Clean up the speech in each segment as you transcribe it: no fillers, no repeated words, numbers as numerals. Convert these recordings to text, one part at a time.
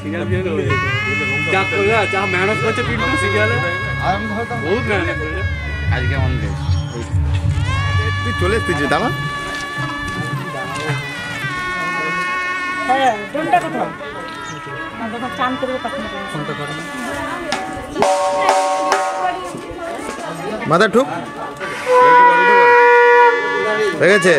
Serial যা করে যা মেহনত করছে পিন্টু সিরিয়ালে বহুত মেহনত করেছে। আজকে মন তুই চলে এসেছিস দামা? হ্যাঁ কোনটা কথা চান করবো তখন ফোনটা করো মাথা ঠুক হয়ে গেছে।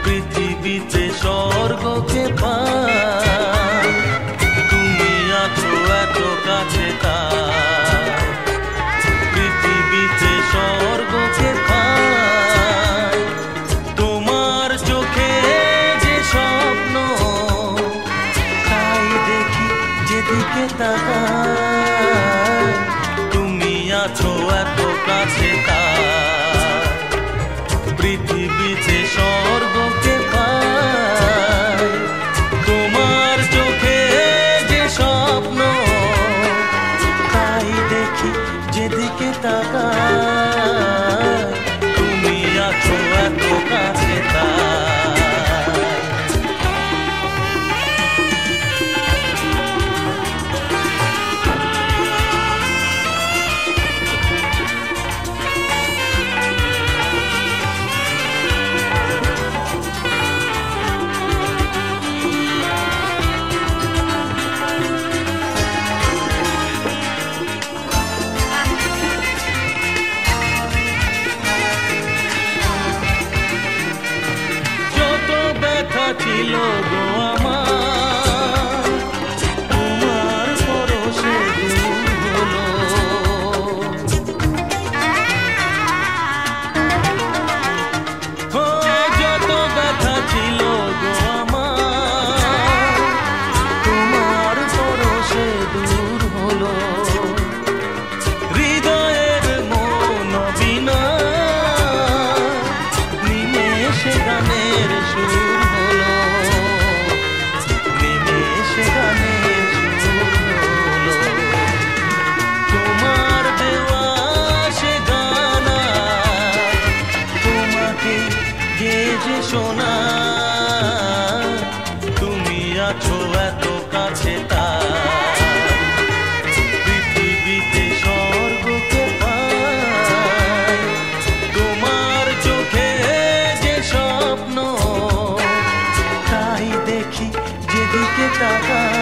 পৃথিবীতে স্বর্গকে পাই, তুমি আছো এত কাছে তাই। পৃথিবীতে স্বর্গকে পাই, তোমার চোখে যে স্বপ্ন তাই দেখি যেদিকে তাকাই। তুমি আছো এত কাছে তাই, পৃথিবীতে স্বর্গকে পাই, তোমার চোখে যে স্বপ্ন তাই দেখি যেদিকে তাকাই। তুমি আছো এত কাছে তাই। ছিল গো আমার, তোমার পরশে দূর হলো। যত ব্যথা ছিল গো আমার, তোমার পরশে দূর হলো। হৃদয়ের মন বিনা নিমেষে গানের সুর হলো, নিমেষে গানের সুর হলো। তোমার দেওয়া সে গানা তোমাকে গেয়ে শোনা, তুমি আছো এত কাছে তাই। পৃথিবীতে স্বর্গকে পাই, তোমার চোখে যে স্বপ্ন তাই দেখি যেদিকে তাকাই।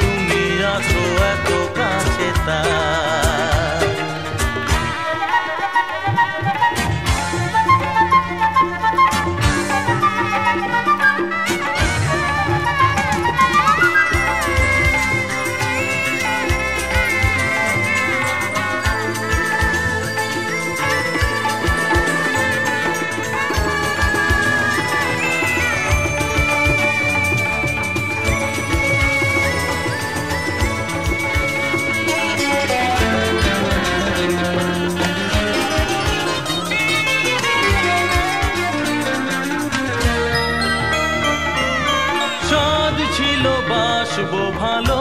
তুমি আছো এত কাছে তাই। ছিল বাসবো ভালো,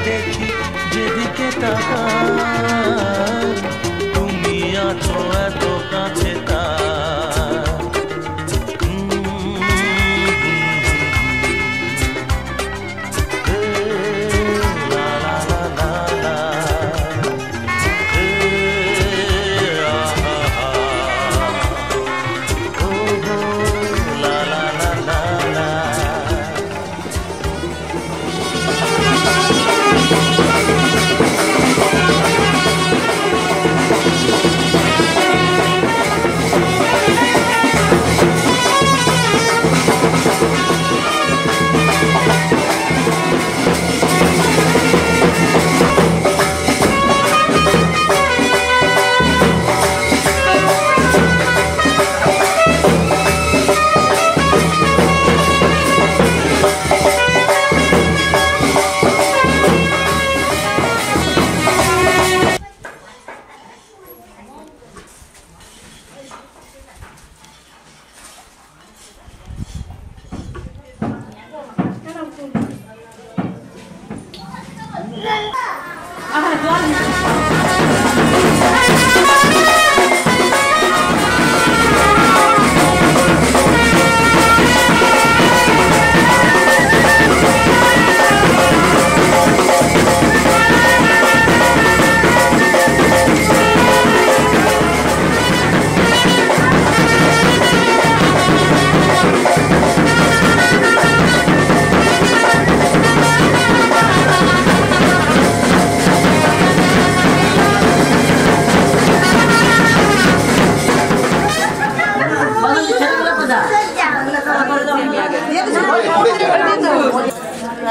দেখি যেদিকে তাকাই তুমি আছো এত কাছে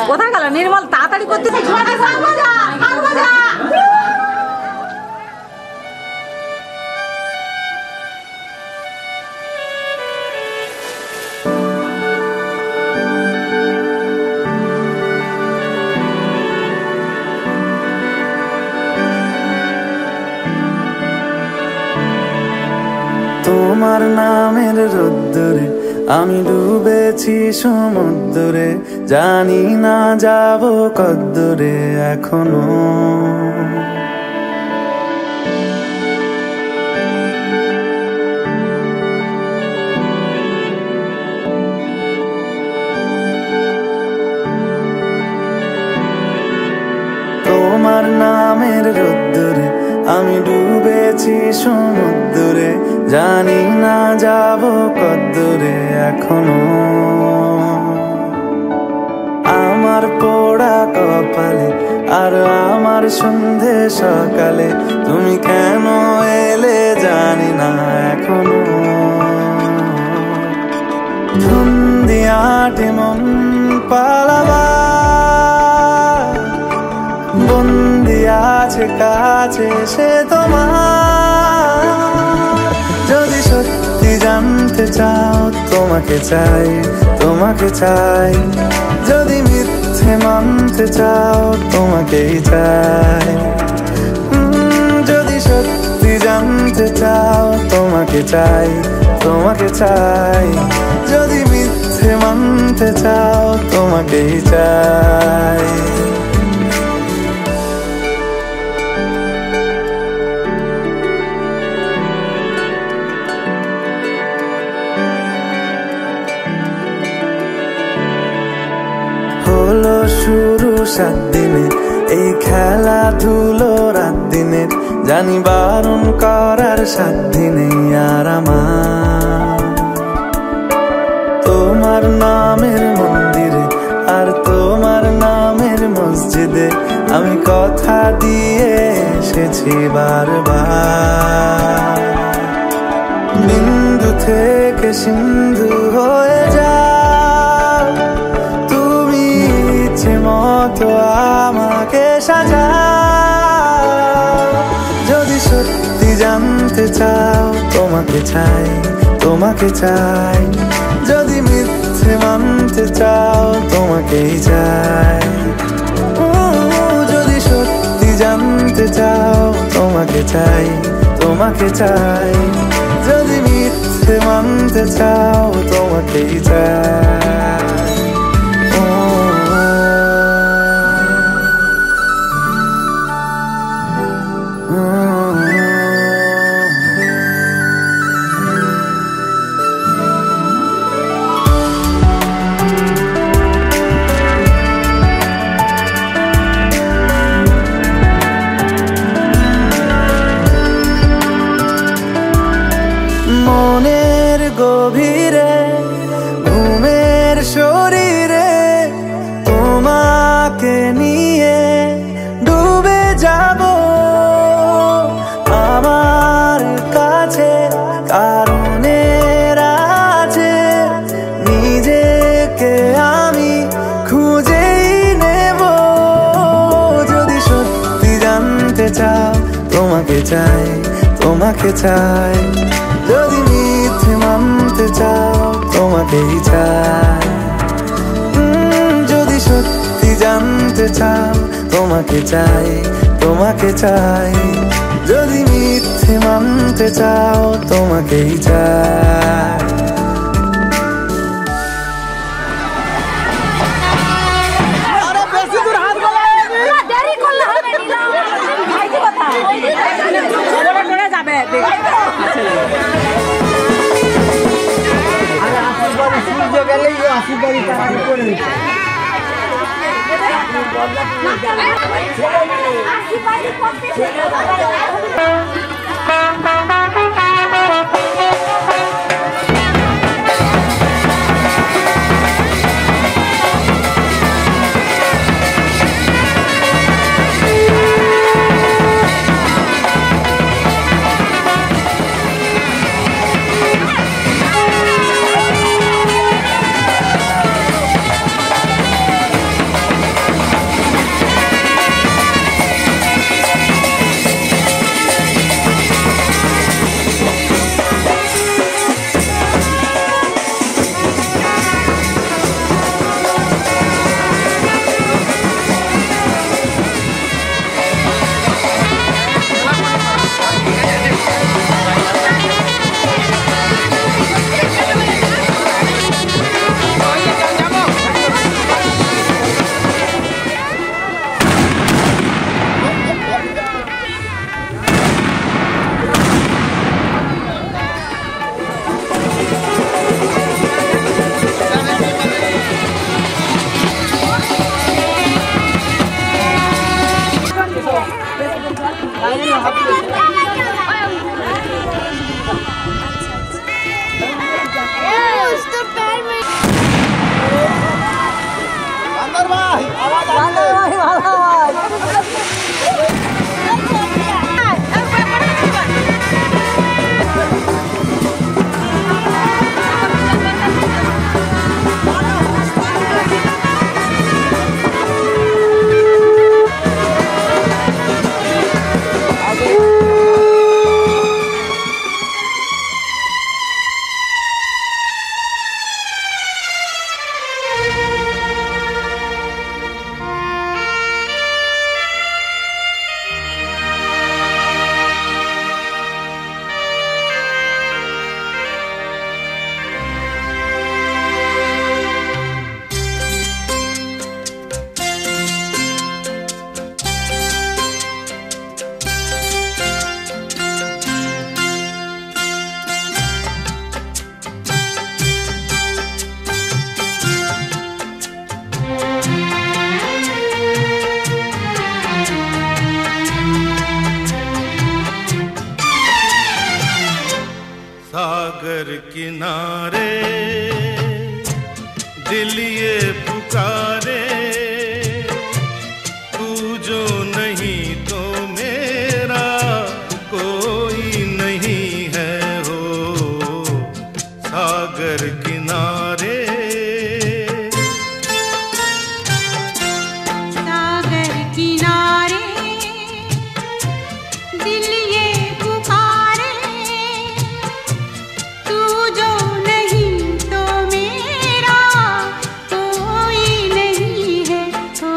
কোথায় গেল নির্মল? তাড়াতাড়ি করতে তোমার নামের রোদ্দুরে আমি ডুবেছি সমুদ্রে, জানি না যাব কদ্দুরে এখনো। তোমার নামের রোদ্দুরে আমি ডুবেছি সমুদ্রে, জানি না যাব কদ্দুরে এখনো। আমার পোড়া কপালে আর আমার সন্ধে সকালে তুমি কেন এলে জানি না এখনো। ধুন্দিয়াটে মন পালাবা বন্দি আছে কাছে সে তোমার। যদি সত্যি জানতে চাও তোমাকে চাই, তোমাকে চাই। যদি মিথ্যে মানতে চাও তোমাকেই চাই। যদি সত্যি জানতে চাও তোমাকে চাই, তোমাকে চাই। যদি মিথ্যে মানতে চাও তোমাকেই চাই। হলো শুরু 7 দিনে এই খেলাধুলো রাত দিনে, জানি বারণ করার সাধ্য নেই আর আমার। তোমার নামের মন্দিরে আর তোমার নামের মসজিদে আমি কথা দিয়ে এসেছি বারবার। বিন্দু থেকে সিন্ধু হয়ে যাও তুমি, ইচ্ছে মতো আমাকে সাজাও। যদি সত্যি জানতে চাও তোমাকে চাই, তোমাকে চাই। যদি মিথ্যে মানতে চাও তোমাকেই চাই। যদি সত্যি জানতে চাও তোমাকে চাই, তোমাকে চাই। যদি মিথ্যে মানতে চাও তোমাকেই চাই। তোমাকে চাই, তোমাকে চাই। যদি মিথ্যে মানতে চাও তোমাকেই চাই, যদি সত্যি জানতে চাও তোমাকে চাই, তোমাকে চাই। যদি মিথ্যে মানতে চাও তোমাকেই চাই। सागर किनारे दिल ये पुकारे, तू जो नहीं तो मेरा कोई नहीं है हो। सागर किनारे सागर किनारे दिल ये पुकारे, तू जो नहीं तो मेरा कोई नहीं है। ओ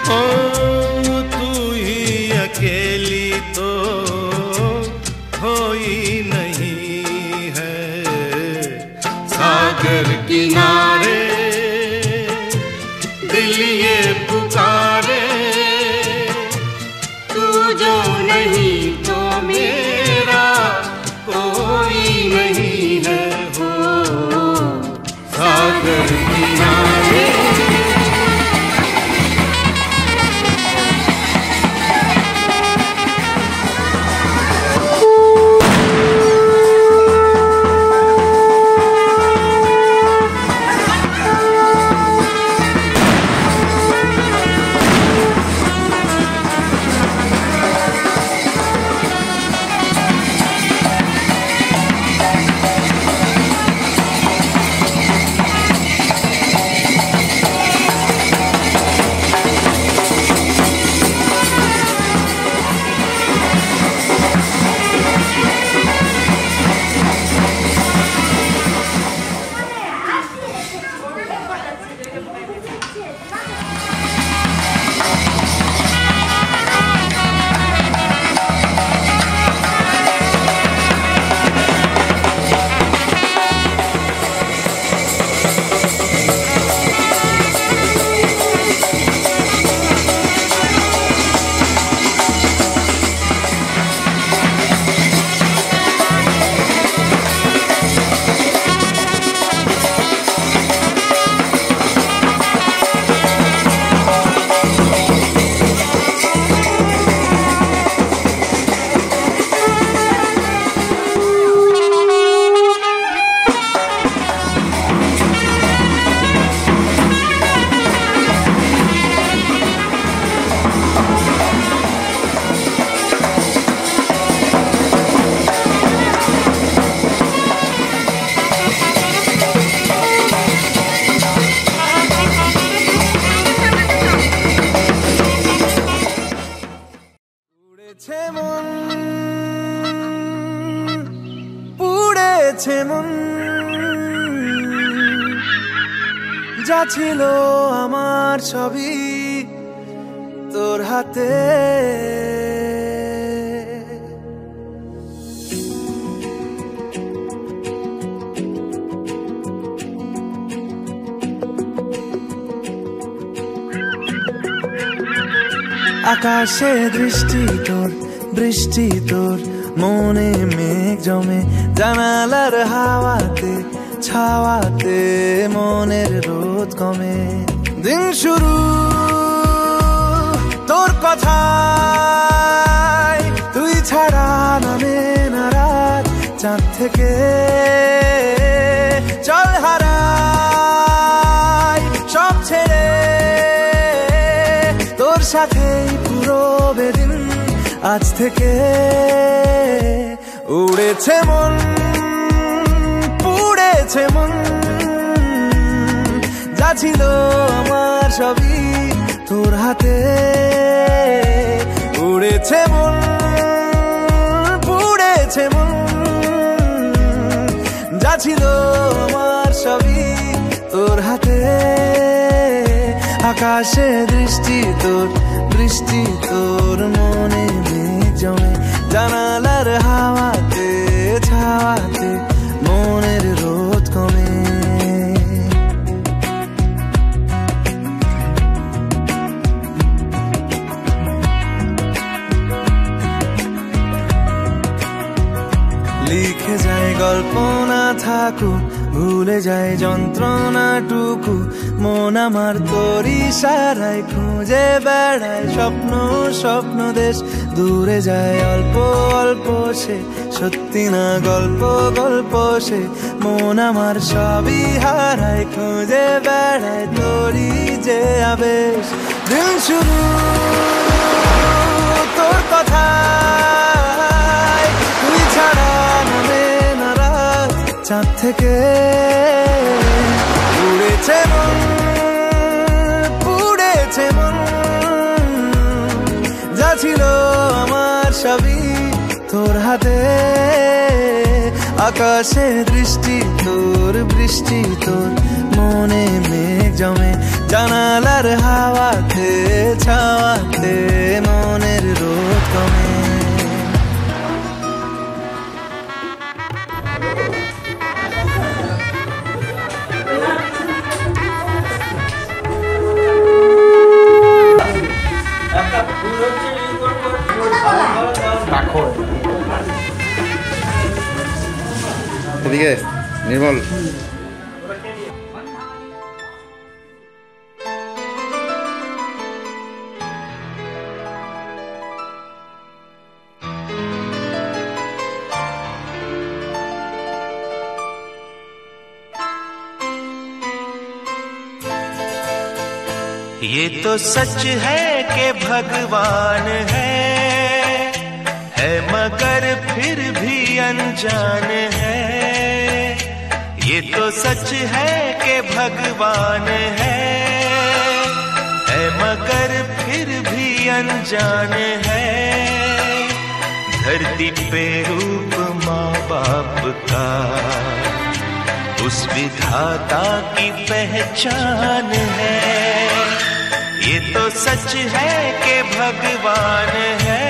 ओ तू ही अकेली तो कोई नहीं है। सागर किनारे दिल ये पुकारे, तू जो नहीं तो मेरा कोई नहीं है हो। सागर किनारे পুড়েছে মন, যা ছিল আমার ছবি তোর হাতে। আকাশে দৃষ্টি তোর, বৃষ্টি তোর, মনে মেঘ জমে, জানালার হাওয়াতে ছাওয়াতে মনের রোদ কমে। দিন শুরু তোর কথায়, তুই ছাড়া নামে না রাত, চাঁদ থেকে চল হারাই সব ছেড়ে, তোর সাথেই পুরো বেদিন আজ থেকে। উড়েছে মন, পুড়েছে মন, যা ছিল আমার সবই তোর হাতে। উড়েছে মন, পুড়েছে মন, যা ছিল আমার সবই তোর হাতে। আকাশে দৃষ্টি তোর, বৃষ্টি তোর, মনে মেঘ জমে, জানালার হাওয়াতে ছাওয়াতে মনের রোদ কমে। লিখে যায় গল্প না থাকুক, ভুলে যায় যন্ত্রণাটুকু, মন আমার তোর ইশারায় খুঁজে বেড়ায় স্বপ্ন স্বপ্ন দেশ। দূরে যায় অল্প অল্প সে, সত্যি না গল্প গল্প সে, মন আমার সবই হারায় খুঁজে বেড়ায় তোরই যে আবেশ। দিন শুরু তোর কথায়, তুই ছাড়া নামে না রাত, চাঁদ থেকে উড়েছে মন, পুড়েছে মন, যা ছিল আমার সবই তোর হাতে। আকাশে দৃষ্টি তোর, বৃষ্টি তোর, মনে মেঘ জমে, জানালার হাওয়াতে ছা এদিকে নির্মল ये तो सच है कि भगवान है मगर फिर भी अनजान है। ये तो सच है कि भगवान है मगर फिर भी अनजान है। धरती पे रूप माँ बाप का उस विधाता की पहचान है। ये तो सच है कि भगवान है।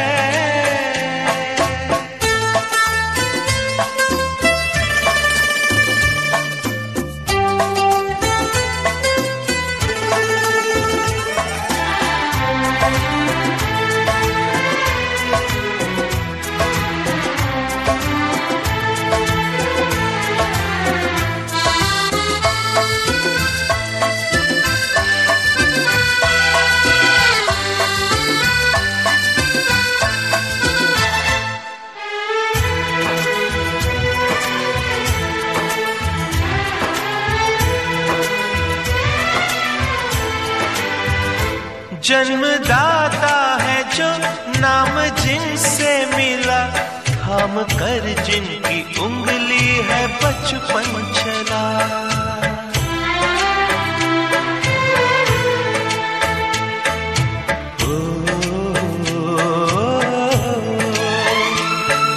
जन्मदाता है जो नाम जिनसे मिला, थाम कर जिनकी उंगली है बचपन चला।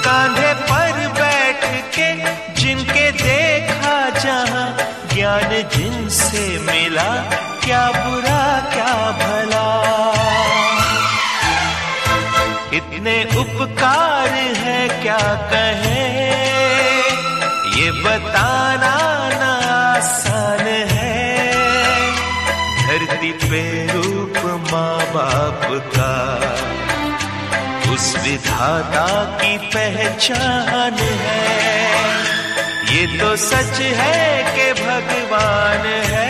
कांधे पर बैठ के जिनके देखा जहां, ज्ञान जिनसे मिला क्या बुरा क्या भला। इतने उपकार है क्या कहें, ये बताना ना आसान है। धरती पे रूप माँ बाप का उस विधाता की पहचान है। ये तो सच है कि भगवान है।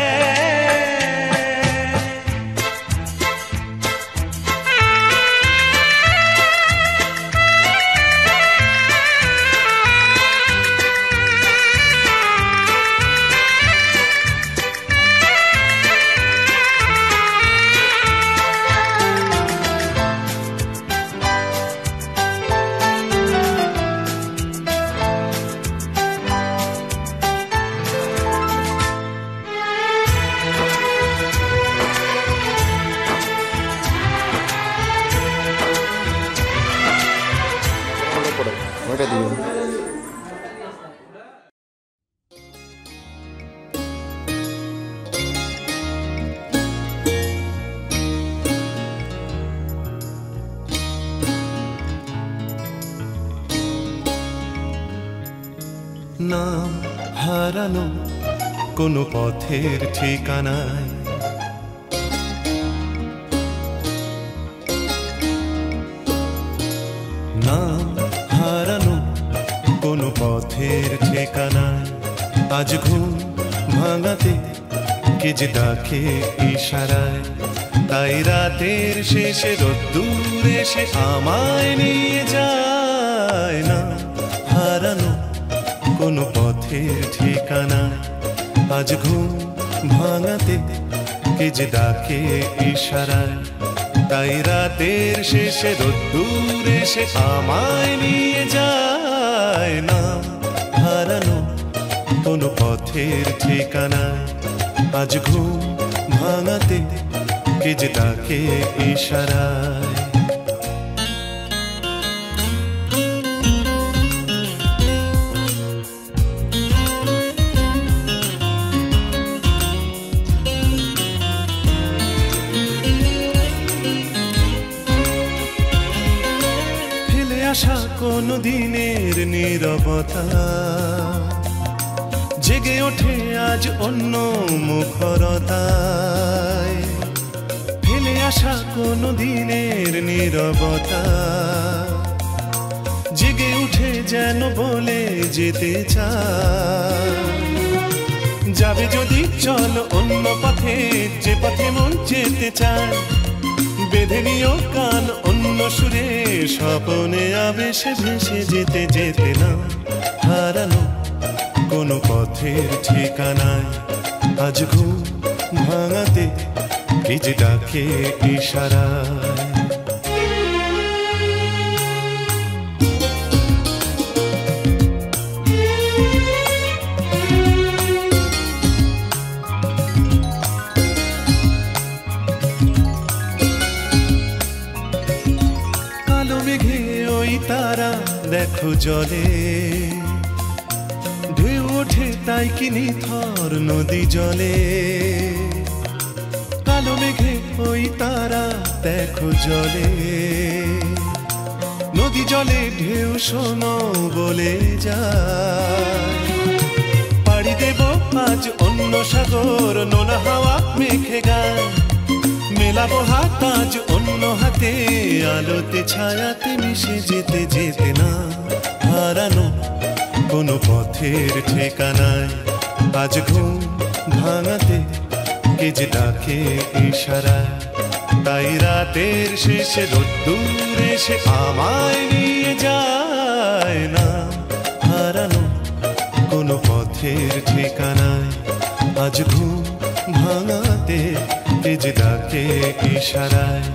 নাম হারানো কোনো পথের ঠিকানায়, নাম হারানো কোনো পথের ঠিকানায়। আজ ঘুম ভাঙাতে কে যে ডাকে ইশারায়, তাই রাতের শেষে রোদ্দুর এসে আমায় নিয়ে যায়। না হারানো কোনো পথের ঠিকানায়, আজ ঘুম ভাঙাতে কে যে ডাকে ইশারায়, তাই রাতের শেষে রোদ্দুর এসে আমায় নিয়ে যায়। না হারানো কোনো পথের ঠিকানায়, আজ ঘুম ভাঙাতে কে যে ডাকে ইশারায়। আশা কোনো দিনের নীরবতা জেগে ওঠে আজ অন্য মুখরতায়। ফেলে আসা কোনো দিনের নীরবতা জেগে উঠে যেন বলে যেতে চায়, যাবে যদি চল অন্য পথে, যে পথে মন যেতে চায়। বেঁধে নিও কান অন্য সুরে, স্বপনে আবেশে ভেসে যেতে যেতে না হারানো কোনো পথের ঠিকানায়। আজ ঘুম ভাঙাতে কে যে ডাকে ইশারায়। তারা দেখো জলে ঢেউ ওঠে, তাই কি নিথর নদী জলে। কালো মেঘে ওই তারা দেখো জলে, নদী জলে ঢেউ শোনো বলে যায়। পাড়ি দেব আজ অন্য সাগর, নোনা হাওয়া মেঘে গায়। মেলাবো হাত আজ অন্য হাতে, আলোতে ছায়াতে মিশে যেতে যেতে না হারানো কোনো পথের ঠিকানায়। আজ ঘুম ভাঙাতে কে যে ডাকে ইশারায়। তাই রাতের শেষে রোদ্দুর এসে আমায় নিয়ে যায় না হারানো কোনো পথের ঠিকানায়। আজ ঘুম ভাঙাতে কে যে ডাকে ইশারায়।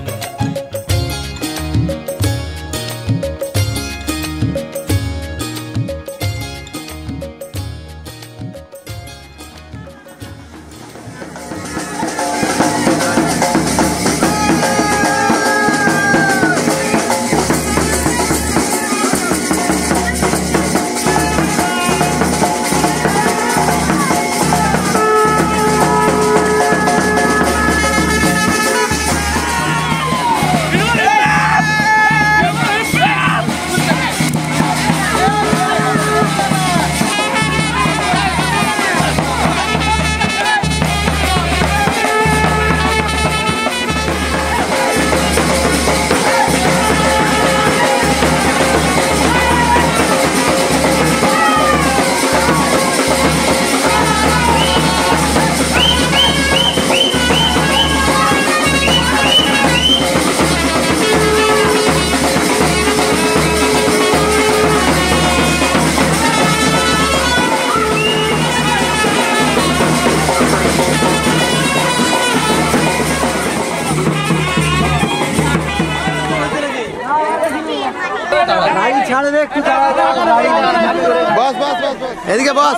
बस बस बस एदिके बस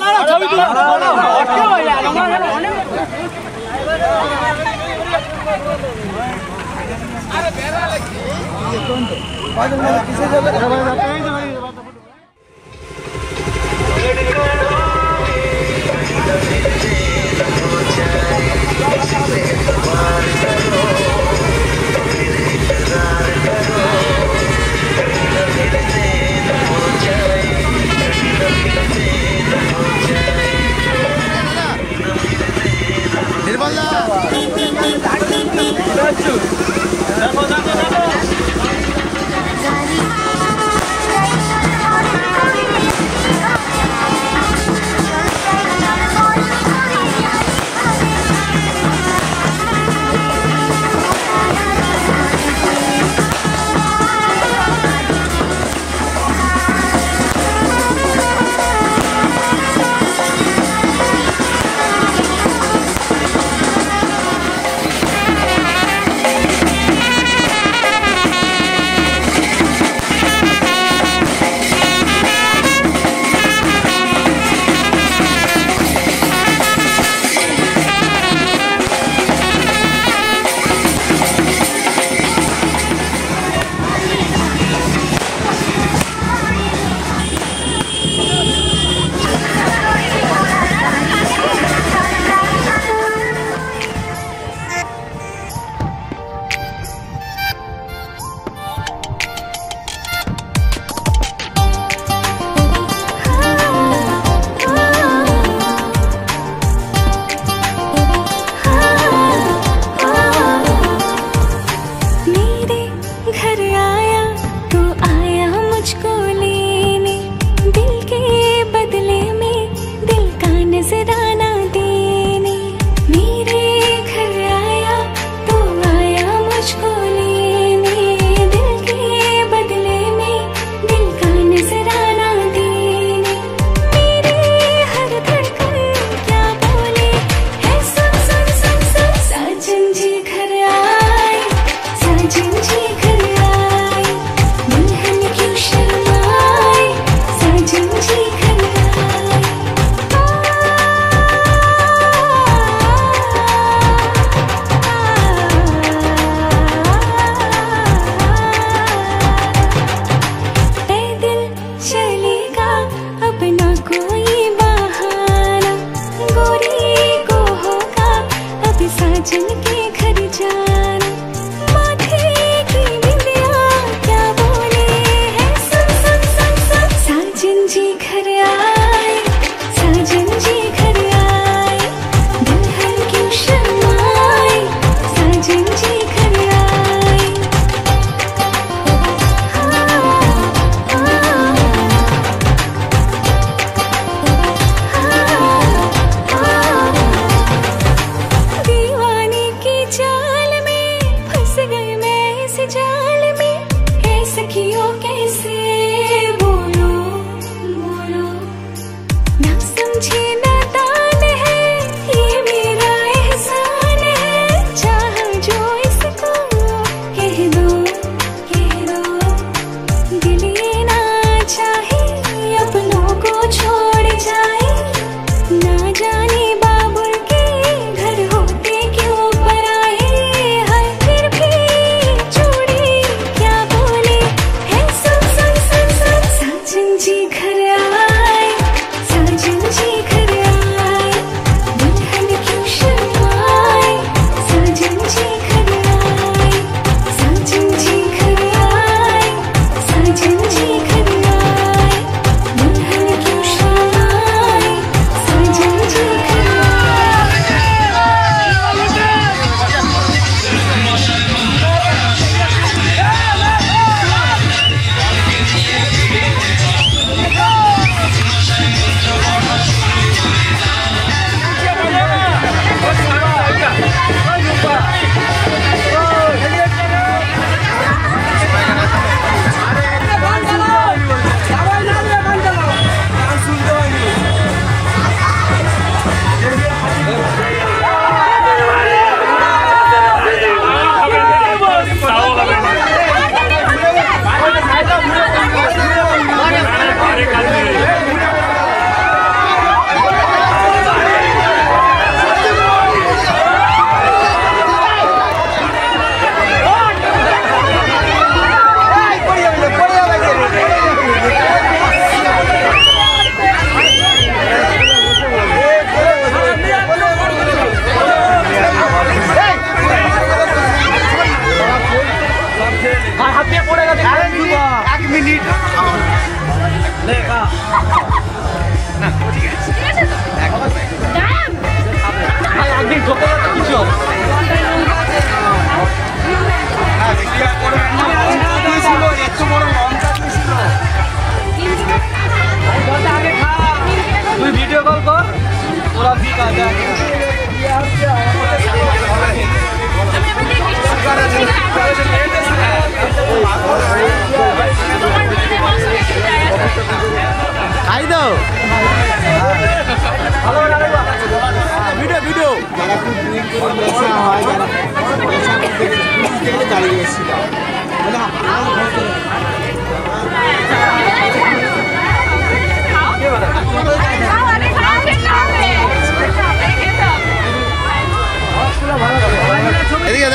এদিকে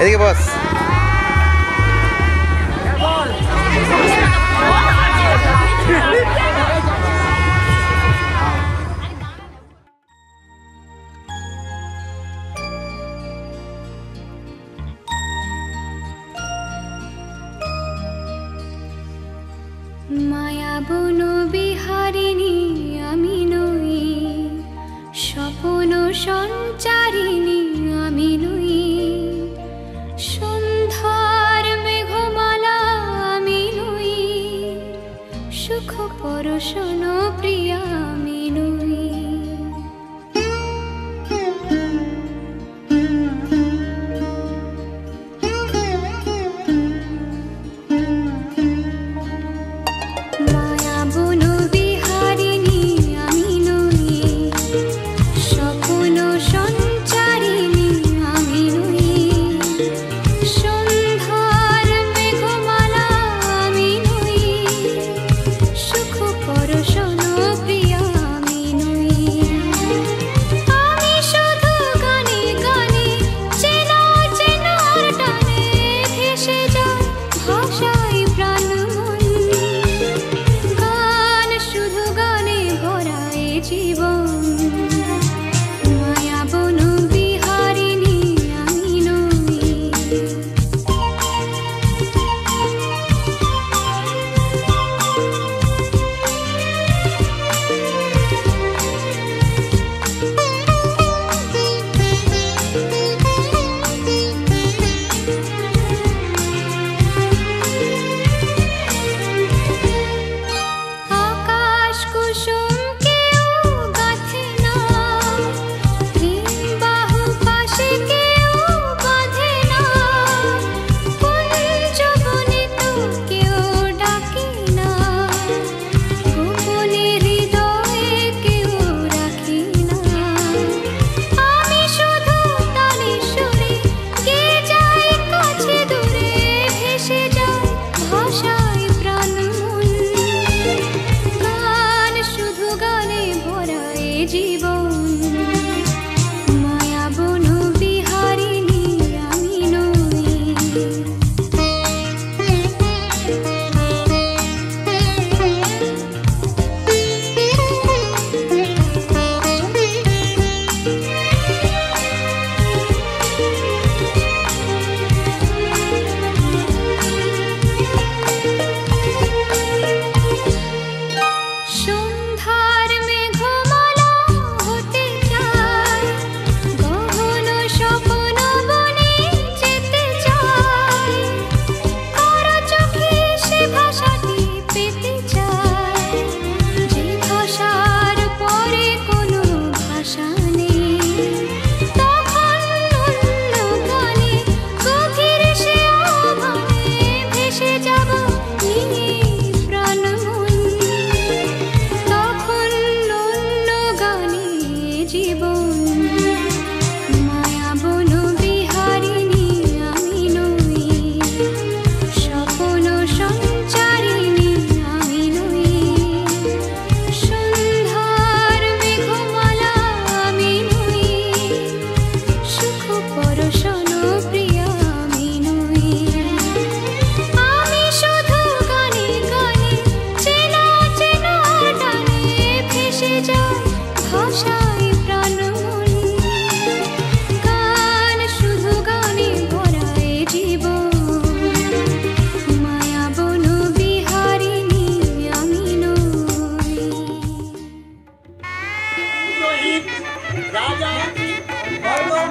এদিকে বস। মায়া বন বিহারিণী আমি নই, স্বপ্ন সঞ্চারিণী আমি নই, সন্ধ্যার মেঘমালা আমি নই, সুখ পরশন প্রিয়া আমি নই।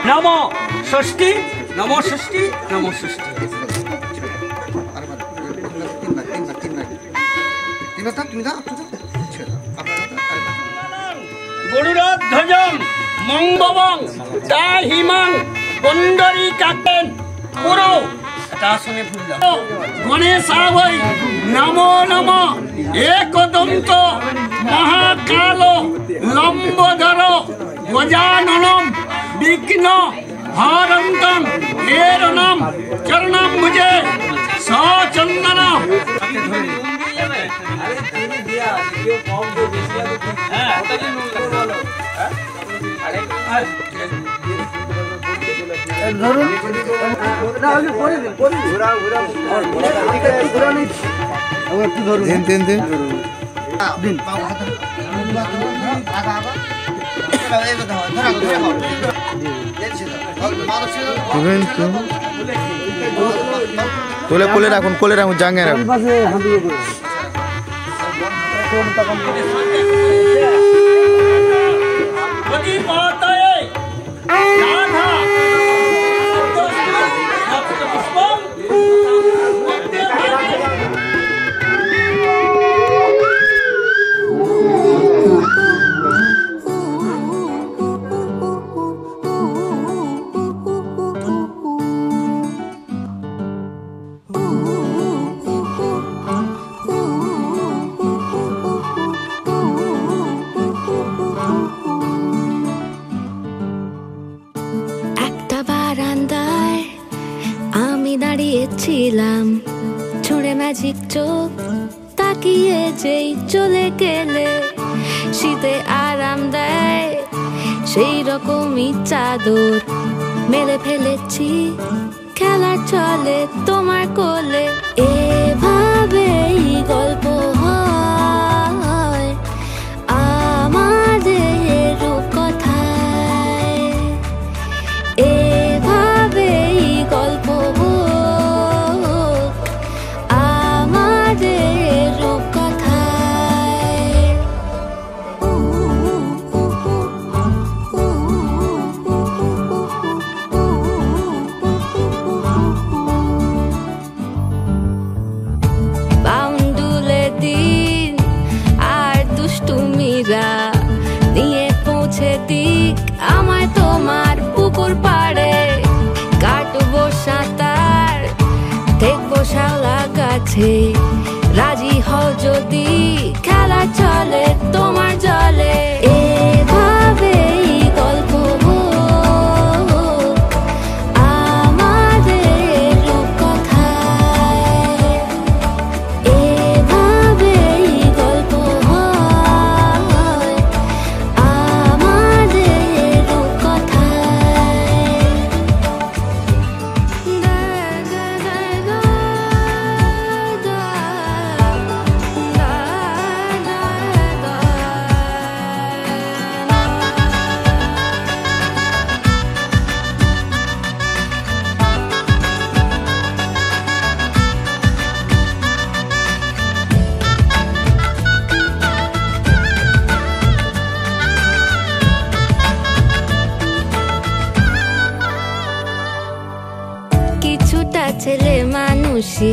नमो षष्ठी नमो षष्ठी नमो षष्ठी गरुड़ध्वजं मंगबं दाहिमं पुंडरीकाक्षं আসনে ভুললাম। গণেশাবৈ নমো নমঃ একদন্ত মহাকাল লম্বোদর গজাননম বিঘ্ন হরন্তম এরণম চরণাম্বুজে সচন্দন। কোলে রাখুন, কোলে রাখুন, জাঙ্গে রাখুন। ছিলাম ছুঁড়ে ম্যাজিক চোখ তাকিয়ে যেই চলে গেলে শীতে আরাম দেয় সেই রকমই চাদর মেলে ফেলেছি খেলা চলে তোমার কোলে। এভাবেই গল্প হয় আমাদের রূপকথায়, এভাবেই গল্প নিয়ে পৌঁছে দিক আমায় তোমার পুকুর পাড়ে, কাটবো সাঁতার দেখবো শাওলা গাছে, রাজি হও যদি খেলা চলে তোমার জলে। এভাবেই গল্প আমাদের রূপকথায়, এভাবেই গল্প ছেলে মানুষই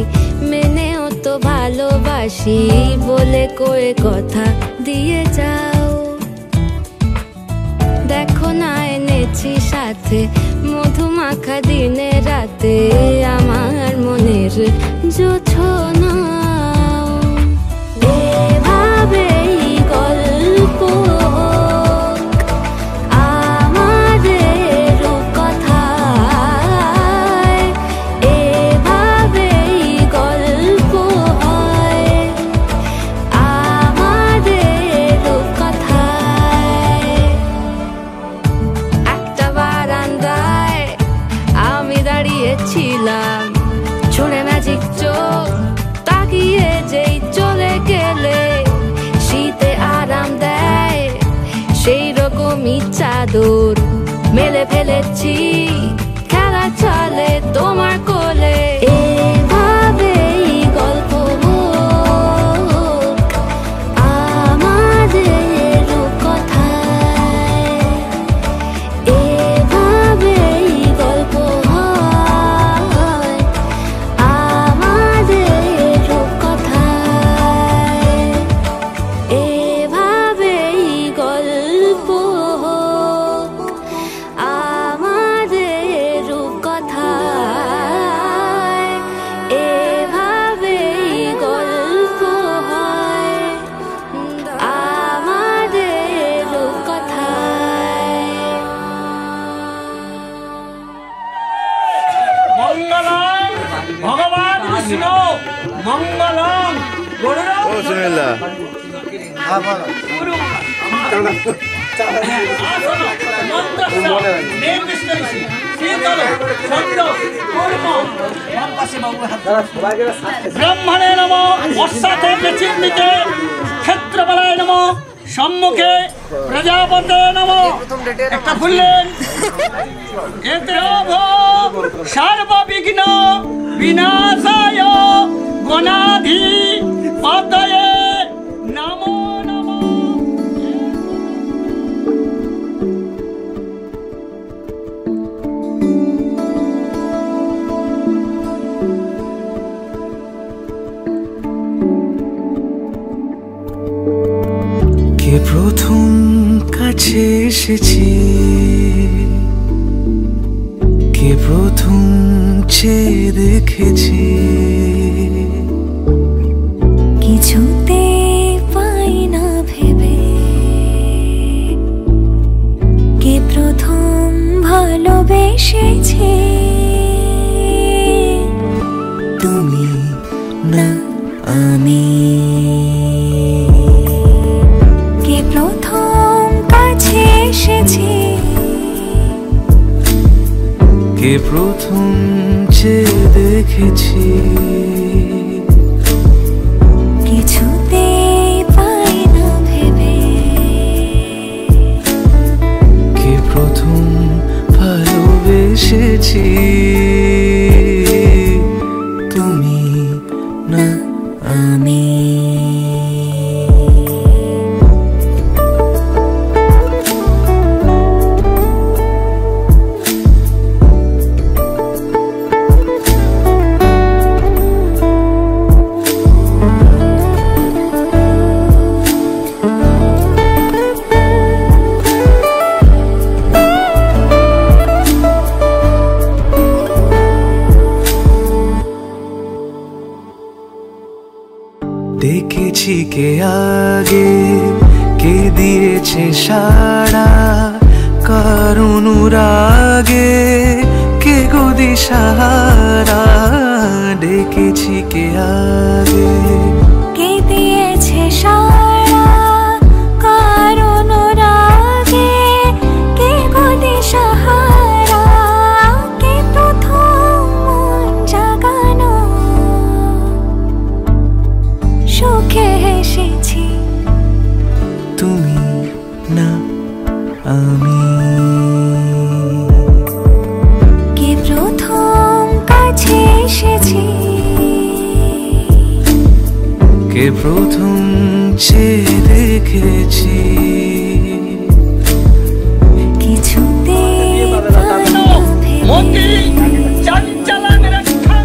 মেনেও তো ভালোবাসি বলে কয়ে কথা দিয়ে যাও। দেখো না এনেছি সাথে মধুমাখা দিনে রাতে আমার মনের জোছনা। এভাবেই গল্প ছিলাম ছুঁড়ে ম্যাজিক চোখ তাকিয়ে যেই চলে গেলে শীতে আরাম দেয় সেই রকমই চাদর মেলে ফেলেছি খেলা চলে তোমার কোলে। এভাবেই গল্প আমাদের রূপকথায়, এভাবেই গল্প আমাদের মঙ্গলং গরুড় ও সুনীলদা ব্রহ্মণে নম পশ্চাতে প্রচিন্দিতে ক্ষেত্রবলায় নম সম্মুখে প্রজাপতে নম একটা ভুললেন এত্রভ সর্ববিঘ্ন বিনাশায় গণাধি পতয়ে নমো নমঃ। কে প্রথম কাছে এসেছি, কে প্রথম চেয়ে দেখেছি, কিছুতে পাই না ভেবে, কে প্রথম ভালোবেসেছে, তুমি না আমি, কে প্রথম কাছে এসেছে, কে প্রথম চেয়ে দেখেছি, কিছুতে পাই না ভেবে, কে প্রথম ভালোবেসেছি, তুমি না আমি। দেখেছি কে আগে, কে দিয়েছে সাড়া, কার অনুরাগে কে গো দিশাহারা, ডেকেছি কে আগে, কে দিয়েছে সাড়া, কার অনুরাগে কে গো দিশাহারা, কে প্রথম মন জাগানো, সুখে হেসেছি, তুমি না আমি, কে প্রথম কাছে এসেছি, কে প্রথম চেয়ে দেখেছি, কিছুতে পাই না মতি ভেবে, চঞ্চলাং রক্ষা।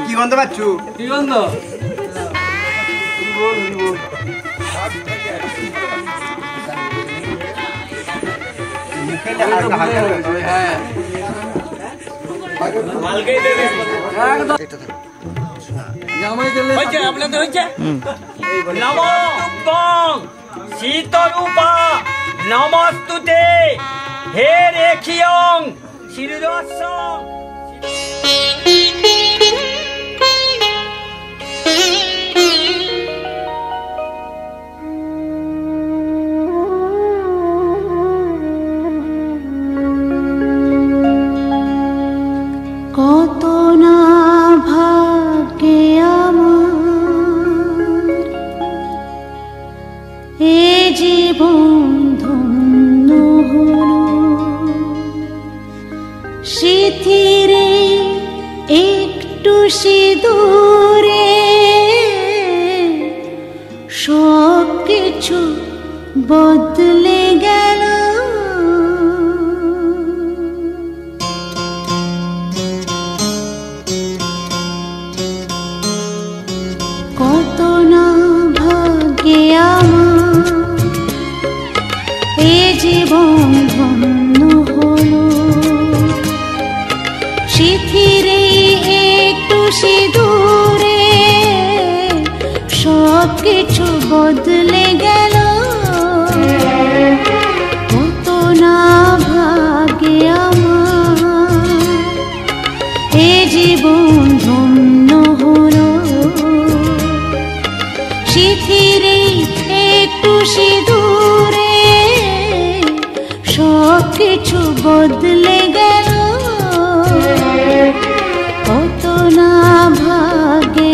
কি গন্ধ পাচ্ছ? কি গন্ধ? হয়েছে আপনাদের হয়েছে। নমো তুভ্যং শীতরূপা নমস্তুতে হে রেখিয়ং শিরস্য। কত না ভাগ্যে আমার এ জীবন ধন্য হলো, সিথিরে একটু সিঁদুরে সব কিছু বদলে গেল। কত না ভাগ্যে আমার এ জীবন ধন্য হলো, সিথিরে একটু সিঁদুরে সব কিছু বদলে গেল। কত না ভাগ্যে আমার এ জীবন একটু সিঁদুরে সব কিছু বদলে গেল। কত না ভাগে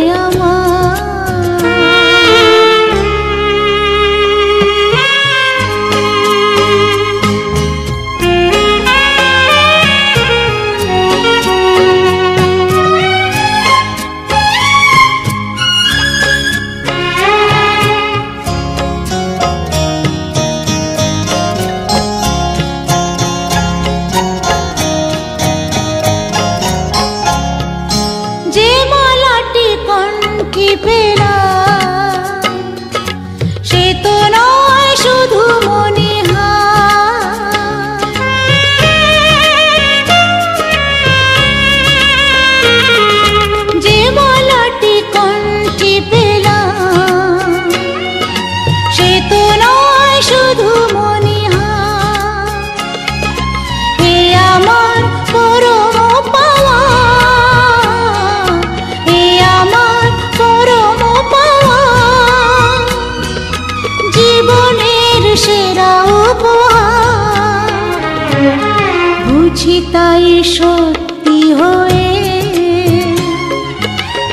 তাই সত্যি হয়ে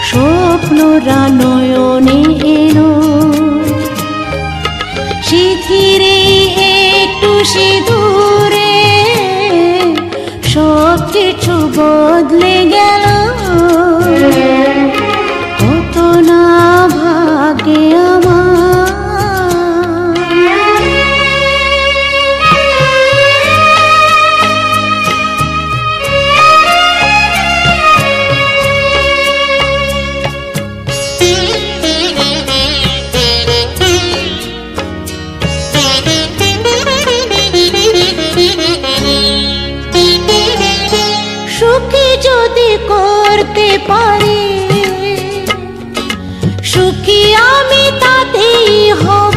স্বপ্নরা নয়নে এলো। শিথিরে একটু সিঁদুরে সব কিছু বদলে গেল। কত না ভাগে আমার। যদি করতে পারি সুখী আমি তাতেই হব।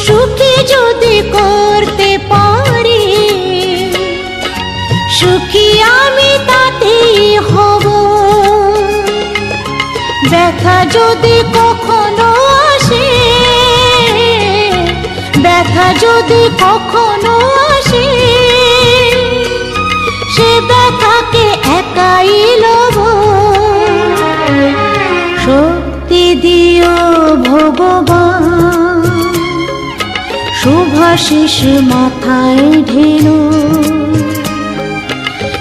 সুখী যদি করতে পারি সুখী আমি তাতেই হব। ব্যথা যদি কখনো আসে ব্যথা যদি কখনো আসে সে ব্যথাকে একাই লব। শক্তি দিও ভগবান শুভাশিস মাথায় ঢেলো।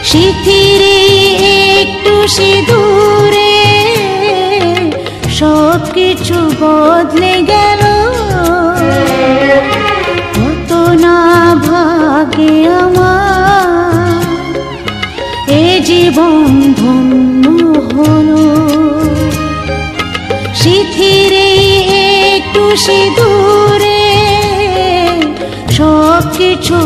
শিথিরে একটু সিঁদুরে সব কিছু বদলে গেল। কত না ভাগে আমার এ জীবন ধন্য হলো। শিথিরে একটু সিঁদুরে সব কিছু